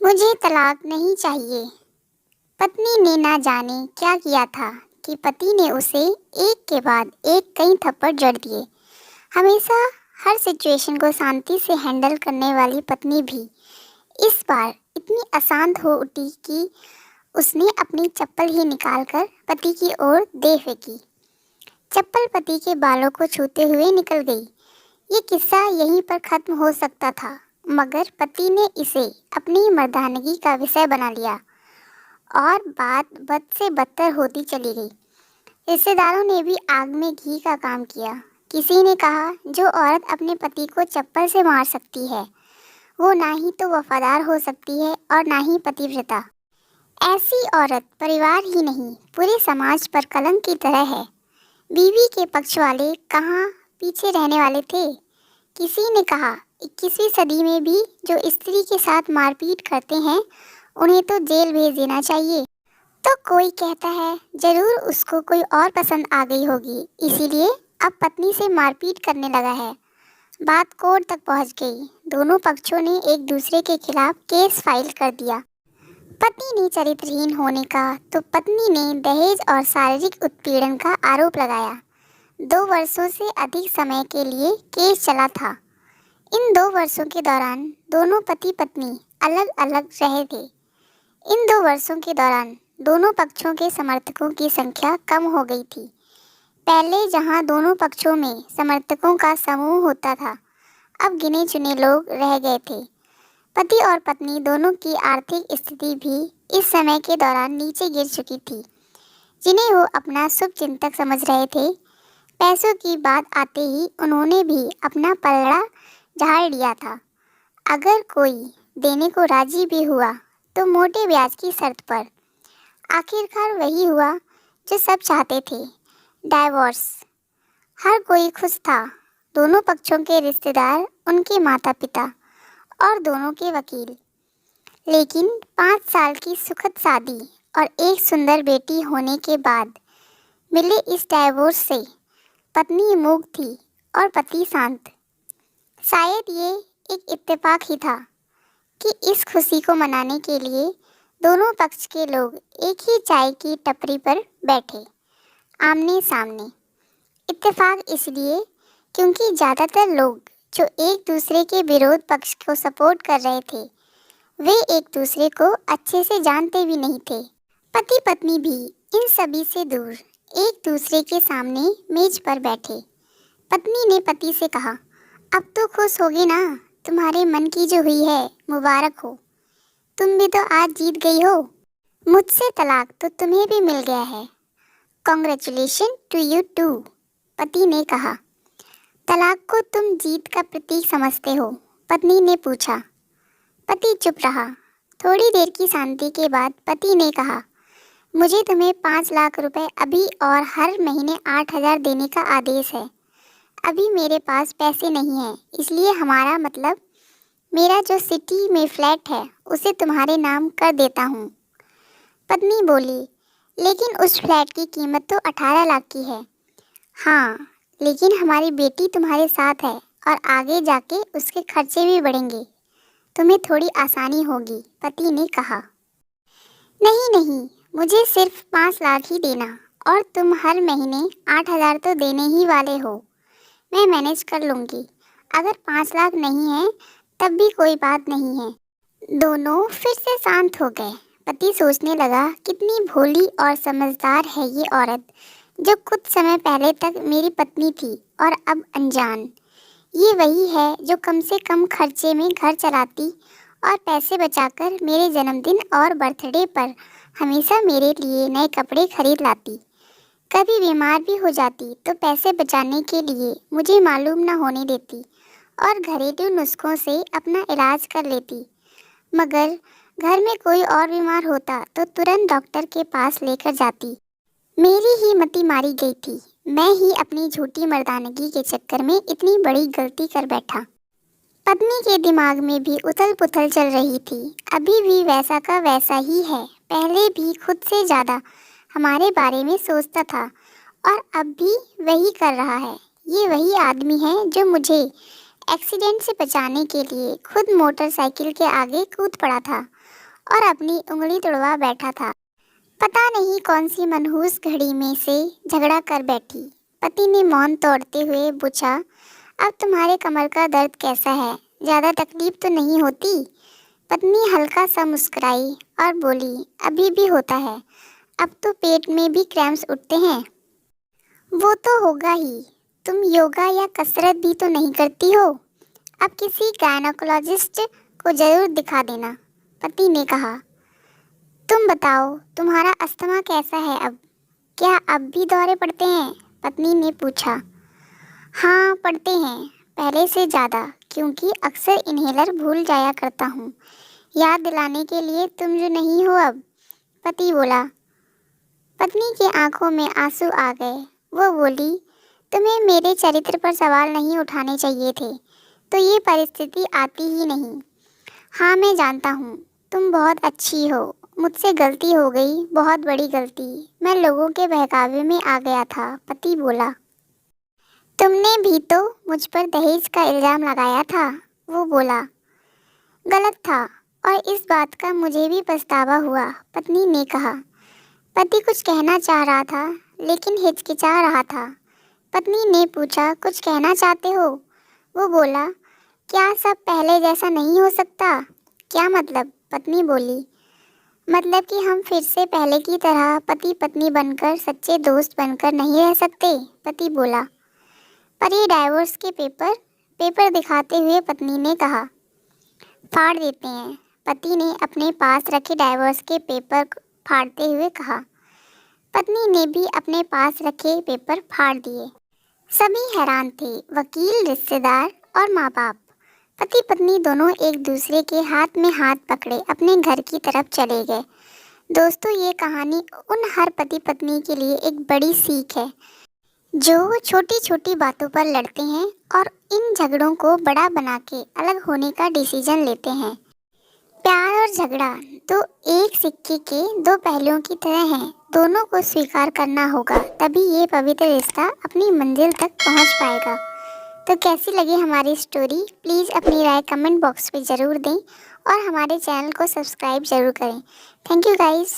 मुझे तलाक नहीं चाहिए। पत्नी ने ना जाने क्या किया था कि पति ने उसे एक के बाद एक कई थप्पड़ जड़ दिए। हमेशा हर सिचुएशन को शांति से हैंडल करने वाली पत्नी भी इस बार इतनी अशांत हो उठी कि उसने अपनी चप्पल ही निकालकर पति की ओर दे फेंकी। चप्पल पति के बालों को छूते हुए निकल गई। ये किस्सा यहीं पर खत्म हो सकता था, मगर पति ने इसे अपनी मर्दानगी का विषय बना लिया और बात बद से बदतर होती चली गई। रिश्तेदारों ने भी आग में घी का काम किया। किसी ने कहा, जो औरत अपने पति को चप्पल से मार सकती है वो ना ही तो वफादार हो सकती है और ना ही पतिव्रता। ऐसी औरत परिवार ही नहीं पूरे समाज पर कलंक की तरह है। बीवी के पक्ष वाले कहाँ पीछे रहने वाले थे। किसी ने कहा, 21वीं सदी में भी जो स्त्री के साथ मारपीट करते हैं उन्हें तो जेल भेज देना चाहिए। तो कोई कहता है, जरूर उसको कोई और पसंद आ गई होगी, इसीलिए अब पत्नी से मारपीट करने लगा है। बात कोर्ट तक पहुंच गई। दोनों पक्षों ने एक दूसरे के खिलाफ केस फाइल कर दिया। पति ने चरित्रहीन होने का तो पत्नी ने दहेज और शारीरिक उत्पीड़न का आरोप लगाया। 2 वर्षों से अधिक समय के लिए केस चला था। इन 2 वर्षों के दौरान दोनों पति पत्नी अलग अलग रहे थे। इन 2 वर्षों के दौरान दोनों पक्षों के समर्थकों की संख्या कम हो गई थी। पहले जहां दोनों पक्षों में समर्थकों का समूह होता था, अब गिने चुने लोग रह गए थे। पति और पत्नी दोनों की आर्थिक स्थिति भी इस समय के दौरान नीचे गिर चुकी थी, जिन्हें वो अपना शुभ चिंतक समझ रहे थे। पैसों की बात आते ही उन्होंने भी अपना पलड़ा झाड़ लिया था। अगर कोई देने को राजी भी हुआ तो मोटे ब्याज की शर्त पर। आखिरकार वही हुआ जो सब चाहते थे, डाइवोर्स। हर कोई खुश था, दोनों पक्षों के रिश्तेदार, उनके माता पिता और दोनों के वकील। लेकिन 5 साल की सुखद शादी और एक सुंदर बेटी होने के बाद मिले इस डाइवोर्स से पत्नी मूक थी और पति शांत। शायद ये एक इत्तेफाक ही था कि इस खुशी को मनाने के लिए दोनों पक्ष के लोग एक ही चाय की टपरी पर बैठे, आमने सामने। इत्तेफाक इसलिए क्योंकि ज़्यादातर लोग जो एक दूसरे के विरोध पक्ष को सपोर्ट कर रहे थे, वे एक दूसरे को अच्छे से जानते भी नहीं थे। पति पत्नी भी इन सभी से दूर एक दूसरे के सामने मेज पर बैठे। पत्नी ने पति से कहा, अब तो खुश होगे ना, तुम्हारे मन की जो हुई है मुबारक हो, तुम भी तो आज जीत गई हो। मुझसे तलाक तो तुम्हें भी मिल गया है, कॉन्ग्रेचुलेशन टू यू टू। पति ने कहा, तलाक को तुम जीत का प्रतीक समझते हो? पत्नी ने पूछा। पति चुप रहा। थोड़ी देर की शांति के बाद पति ने कहा, मुझे तुम्हें 5 लाख रुपए अभी और हर महीने 8,000 देने का आदेश है। अभी मेरे पास पैसे नहीं हैं, इसलिए हमारा मतलब मेरा जो सिटी में फ्लैट है उसे तुम्हारे नाम कर देता हूँ। पत्नी बोली, लेकिन उस फ्लैट की कीमत तो 18 लाख की है। हाँ, लेकिन हमारी बेटी तुम्हारे साथ है और आगे जाके उसके खर्चे भी बढ़ेंगे, तुम्हें थोड़ी आसानी होगी, पति ने कहा। नहीं नहीं, मुझे सिर्फ 5 लाख ही देना और तुम हर महीने 8,000 तो देने ही वाले हो। मैं मैनेज कर लूँगी। अगर 5 लाख नहीं है तब भी कोई बात नहीं है। दोनों फिर से शांत हो गए। पति सोचने लगा, कितनी भोली और समझदार है ये औरत, जो कुछ समय पहले तक मेरी पत्नी थी और अब अनजान। ये वही है जो कम से कम खर्चे में घर चलाती और पैसे बचाकर मेरे जन्मदिन और बर्थडे पर हमेशा मेरे लिए नए कपड़े खरीद लाती। कभी बीमार भी हो जाती तो पैसे बचाने के लिए मुझे मालूम न होने देती और घरेलू नुस्खों से अपना इलाज कर लेती। मगर घर में कोई और बीमार होता तो तुरंत डॉक्टर के पास लेकर जाती। मेरी ही मति मारी गई थी। मैं ही अपनी झूठी मर्दानगी के चक्कर में इतनी बड़ी गलती कर बैठा। पत्नी के दिमाग में भी उथल पुथल चल रही थी। अभी भी वैसा का वैसा ही है। पहले भी खुद से ज़्यादा हमारे बारे में सोचता था और अब भी वही कर रहा है। ये वही आदमी है जो मुझे एक्सीडेंट से बचाने के लिए खुद मोटरसाइकिल के आगे कूद पड़ा था और अपनी उंगली तुड़वा बैठा था। पता नहीं कौन सी मनहूस घड़ी में से झगड़ा कर बैठी। पति ने मौन तोड़ते हुए पूछा, अब तुम्हारे कमर का दर्द कैसा है? ज़्यादा तकलीफ तो नहीं होती? पत्नी हल्का सा मुस्कुराई और बोली, अभी भी होता है। अब तो पेट में भी क्रैम्प्स उठते हैं। वो तो होगा ही। तुम योगा या कसरत भी तो नहीं करती हो। अब किसी गायनोकोलॉजिस्ट को जरूर दिखा देना, पति ने कहा। तुम बताओ, तुम्हारा अस्थमा कैसा है अब? क्या अब भी दौरे पड़ते हैं? पत्नी ने पूछा। हाँ, पड़ते हैं, पहले से ज़्यादा, क्योंकि अक्सर इन्हेलर भूल जाया करता हूँ। याद दिलाने के लिए तुम जो नहीं हो अब, पति बोला। पत्नी की आंखों में आंसू आ गए। वो बोली, तुम्हें मेरे चरित्र पर सवाल नहीं उठाने चाहिए थे, तो ये परिस्थिति आती ही नहीं। हाँ, मैं जानता हूँ, तुम बहुत अच्छी हो। मुझसे गलती हो गई, बहुत बड़ी गलती। मैं लोगों के बहकावे में आ गया था, पति बोला। तुमने भी तो मुझ पर दहेज का इल्ज़ाम लगाया था, वो बोला। गलत था, और इस बात का मुझे भी पछतावा हुआ, पत्नी ने कहा। पति कुछ कहना चाह रहा था, लेकिन हिचकिचा रहा था। पत्नी ने पूछा, कुछ कहना चाहते हो? वो बोला, क्या सब पहले जैसा नहीं हो सकता? क्या मतलब? पत्नी बोली। मतलब कि हम फिर से पहले की तरह पति पत्नी बनकर, सच्चे दोस्त बनकर नहीं रह सकते, पति बोला। पर ये डाइवोर्स के पेपर दिखाते हुए पत्नी ने कहा। फाड़ देते हैं, पति ने अपने पास रखे डाइवोर्स के पेपर फाड़ते हुए कहा। पत्नी ने भी अपने पास रखे पेपर फाड़ दिए। सभी हैरान थे, वकील, रिश्तेदार और माँ बाप। पति पत्नी दोनों एक दूसरे के हाथ में हाथ पकड़े अपने घर की तरफ चले गए। दोस्तों, ये कहानी उन हर पति पत्नी के लिए एक बड़ी सीख है, जो छोटी छोटी बातों पर लड़ते हैं और इन झगड़ों को बड़ा बना के अलग होने का डिसीजन लेते हैं। प्यार और झगड़ा तो एक सिक्के के दो पहलुओं की तरह हैं। दोनों को स्वीकार करना होगा, तभी ये पवित्र रिश्ता अपनी मंजिल तक पहुंच पाएगा। तो कैसी लगी हमारी स्टोरी? प्लीज़ अपनी राय कमेंट बॉक्स में ज़रूर दें और हमारे चैनल को सब्सक्राइब ज़रूर करें। Thank you guys.